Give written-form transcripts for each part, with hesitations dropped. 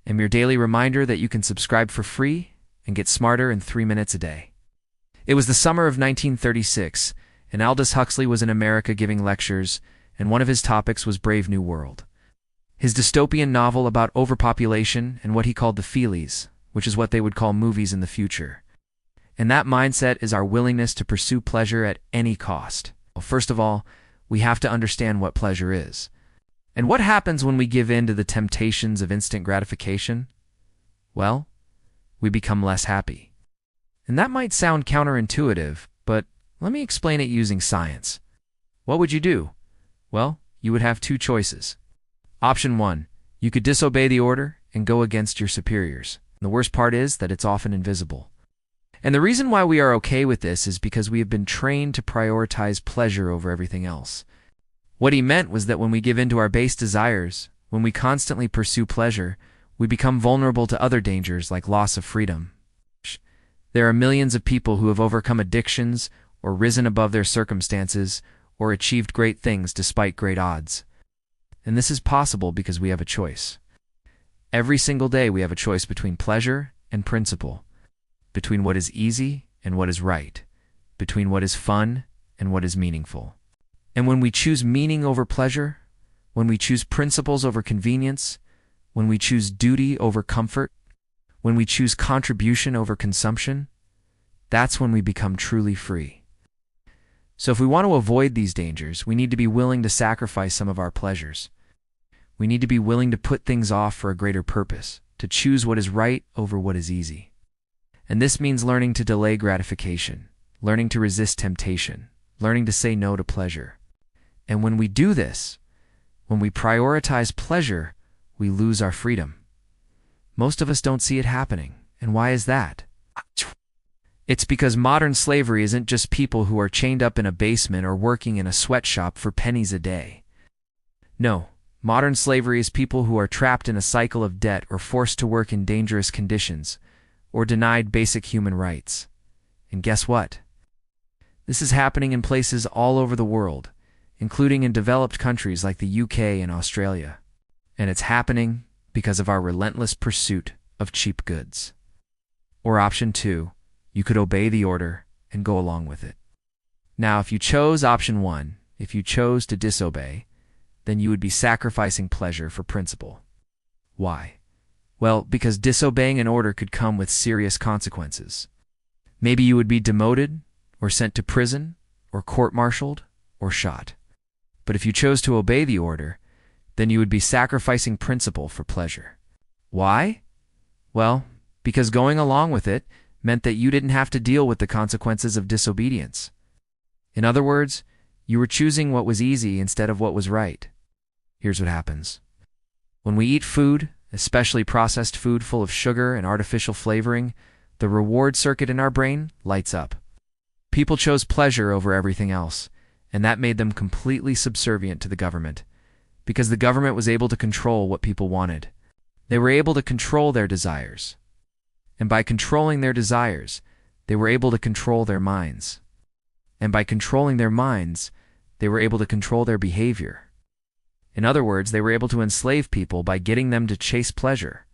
and your daily reminder that you can subscribe for free and get smarter in 3 minutes a day. It was the summer of 1936, and Aldous Huxley was in America giving lectures, and one of his topics was Brave New World. His dystopian novel about overpopulation and what he called the feelies, which is what they would call movies in the future. And that mindset is our willingness to pursue pleasure at any cost. Well, first of all, we have to understand what pleasure is. And what happens when we give in to the temptations of instant gratification? Well, we become less happy. And that might sound counterintuitive, but let me explain it using science. What would you do? Well, you would have two choices. Option 1, you could disobey the order and go against your superiors. And the worst part is that it's often invisible. And the reason why we are okay with this is because we have been trained to prioritize pleasure over everything else. What he meant was that when we give in to our base desires, when we constantly pursue pleasure, we become vulnerable to other dangers like loss of freedom. There are millions of people who have overcome addictions or risen above their circumstances or achieved great things despite great odds. And this is possible because we have a choice. Every single day we have a choice between pleasure and principle, between what is easy and what is right, between what is fun and what is meaningful. And when we choose meaning over pleasure, when we choose principles over convenience, when we choose duty over comfort, when we choose contribution over consumption, that's when we become truly free. So if we want to avoid these dangers, we need to be willing to sacrifice some of our pleasures. We need to be willing to put things off for a greater purpose, to choose what is right over what is easy. And this means learning to delay gratification, learning to resist temptation, learning to say no to pleasure. And when we do this, when we prioritize pleasure, we lose our freedom. Most of us don't see it happening. And why is that? It's because modern slavery isn't just people who are chained up in a basement or working in a sweatshop for pennies a day. No, modern slavery is people who are trapped in a cycle of debt or forced to work in dangerous conditions or denied basic human rights. And guess what? This is happening in places all over the world, including in developed countries like the UK and Australia. And it's happening because of our relentless pursuit of cheap goods. Or option 2, you could obey the order and go along with it. Now, if you chose option 1, if you chose to disobey, then you would be sacrificing pleasure for principle. Why? Well, because disobeying an order could come with serious consequences. Maybe you would be demoted, or sent to prison, or court-martialed, or shot. But if you chose to obey the order, then you would be sacrificing principle for pleasure. Why? Well, because going along with it meant that you didn't have to deal with the consequences of disobedience. In other words, you were choosing what was easy instead of what was right. Here's what happens. When we eat food, especially processed food full of sugar and artificial flavoring, the reward circuit in our brain lights up. People chose pleasure over everything else, and that made them completely subservient to the government, because the government was able to control what people wanted. They were able to control their desires. And by controlling their desires, they were able to control their minds. And by controlling their minds, they were able to control their behavior. In other words, they were able to enslave people by getting them to chase pleasure.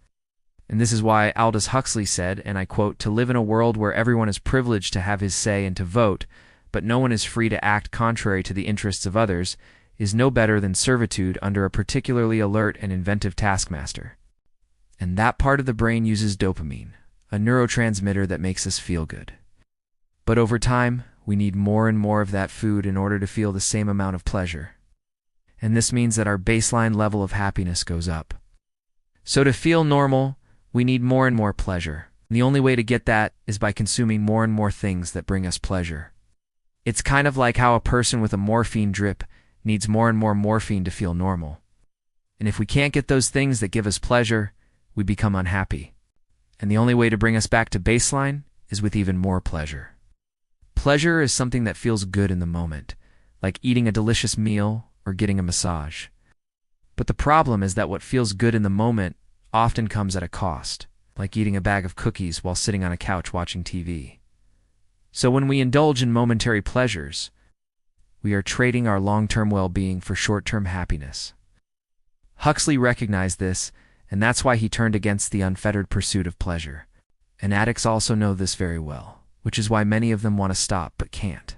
And this is why Aldous Huxley said, and I quote, "To live in a world where everyone is privileged to have his say and to vote, but no one is free to act contrary to the interests of others, is no better than servitude under a particularly alert and inventive taskmaster." And that part of the brain uses dopamine, a neurotransmitter that makes us feel good. But over time, we need more and more of that food in order to feel the same amount of pleasure. And this means that our baseline level of happiness goes up. So to feel normal, we need more and more pleasure. The only way to get that is by consuming more and more things that bring us pleasure. It's kind of like how a person with a morphine drip needs more and more morphine to feel normal. And if we can't get those things that give us pleasure, we become unhappy. And the only way to bring us back to baseline is with even more pleasure. Pleasure is something that feels good in the moment, like eating a delicious meal or getting a massage. But the problem is that what feels good in the moment often comes at a cost, like eating a bag of cookies while sitting on a couch watching TV. So when we indulge in momentary pleasures, we are trading our long-term well-being for short-term happiness. Huxley recognized this, and that's why he turned against the unfettered pursuit of pleasure. And addicts also know this very well, which is why many of them want to stop but can't.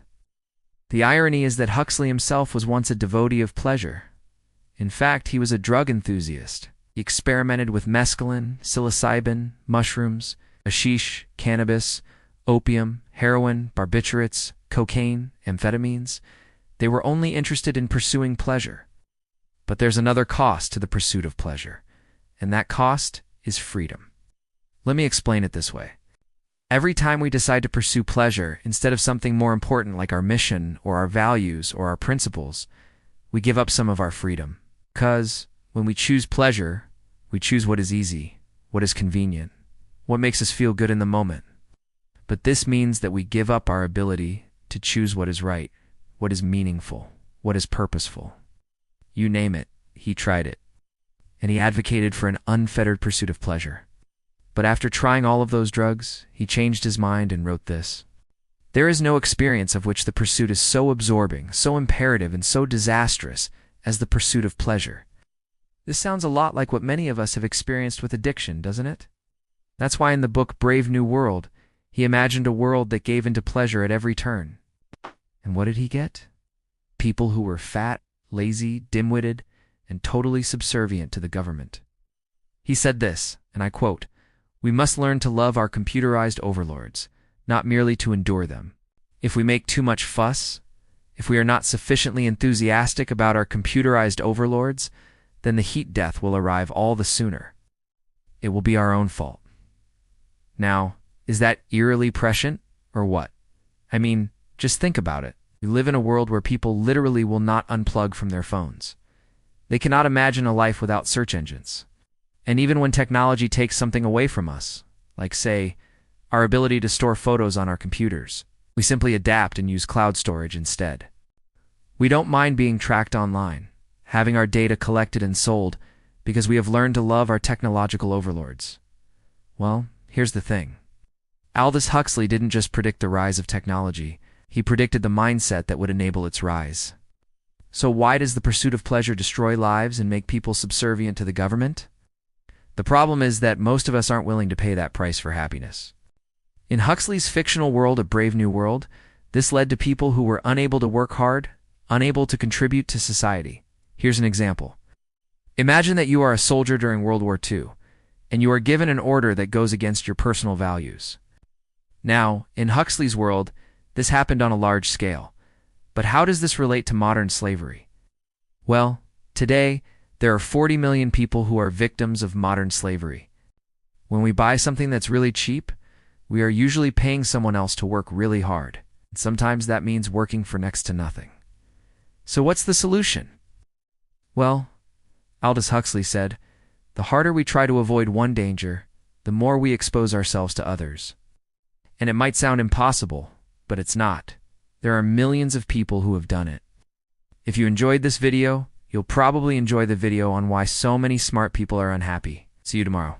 The irony is that Huxley himself was once a devotee of pleasure. In fact, he was a drug enthusiast. He experimented with mescaline, psilocybin, mushrooms, hashish, cannabis, opium, heroin, barbiturates, cocaine, amphetamines. They were only interested in pursuing pleasure. But there's another cost to the pursuit of pleasure, and that cost is freedom. Let me explain it this way. Every time we decide to pursue pleasure instead of something more important like our mission or our values or our principles, we give up some of our freedom. Because when we choose pleasure, we choose what is easy, what is convenient, what makes us feel good in the moment. But this means that we give up our ability to choose what is right, what is meaningful, what is purposeful. You name it, he tried it. And he advocated for an unfettered pursuit of pleasure. But after trying all of those drugs, he changed his mind and wrote this: "There is no experience of which the pursuit is so absorbing, so imperative, and so disastrous as the pursuit of pleasure." This sounds a lot like what many of us have experienced with addiction, doesn't it? That's why in the book Brave New World, he imagined a world that gave into pleasure at every turn. And what did he get? People who were fat, lazy, dim-witted, and totally subservient to the government. He said this, and I quote, "We must learn to love our computerized overlords, not merely to endure them. If we make too much fuss, if we are not sufficiently enthusiastic about our computerized overlords, then the heat death will arrive all the sooner. It will be our own fault." Now, is that eerily prescient, or what? I mean, just think about it. We live in a world where people literally will not unplug from their phones. They cannot imagine a life without search engines. And even when technology takes something away from us, like, say, our ability to store photos on our computers, we simply adapt and use cloud storage instead. We don't mind being tracked online, having our data collected and sold, because we have learned to love our technological overlords. Well, here's the thing. Aldous Huxley didn't just predict the rise of technology, he predicted the mindset that would enable its rise. So why does the pursuit of pleasure destroy lives and make people subservient to the government? The problem is that most of us aren't willing to pay that price for happiness. In Huxley's fictional world, A Brave New World, this led to people who were unable to work hard, unable to contribute to society. Here's an example. Imagine that you are a soldier during World War II, and you are given an order that goes against your personal values. Now, in Huxley's world, this happened on a large scale. But how does this relate to modern slavery? Well, today, there are 40 million people who are victims of modern slavery. When we buy something that's really cheap, we are usually paying someone else to work really hard. And sometimes that means working for next to nothing. So what's the solution? Well, Aldous Huxley said, "The harder we try to avoid one danger, the more we expose ourselves to others." And it might sound impossible, but it's not. There are millions of people who have done it. If you enjoyed this video, you'll probably enjoy the video on why so many smart people are unhappy. See you tomorrow.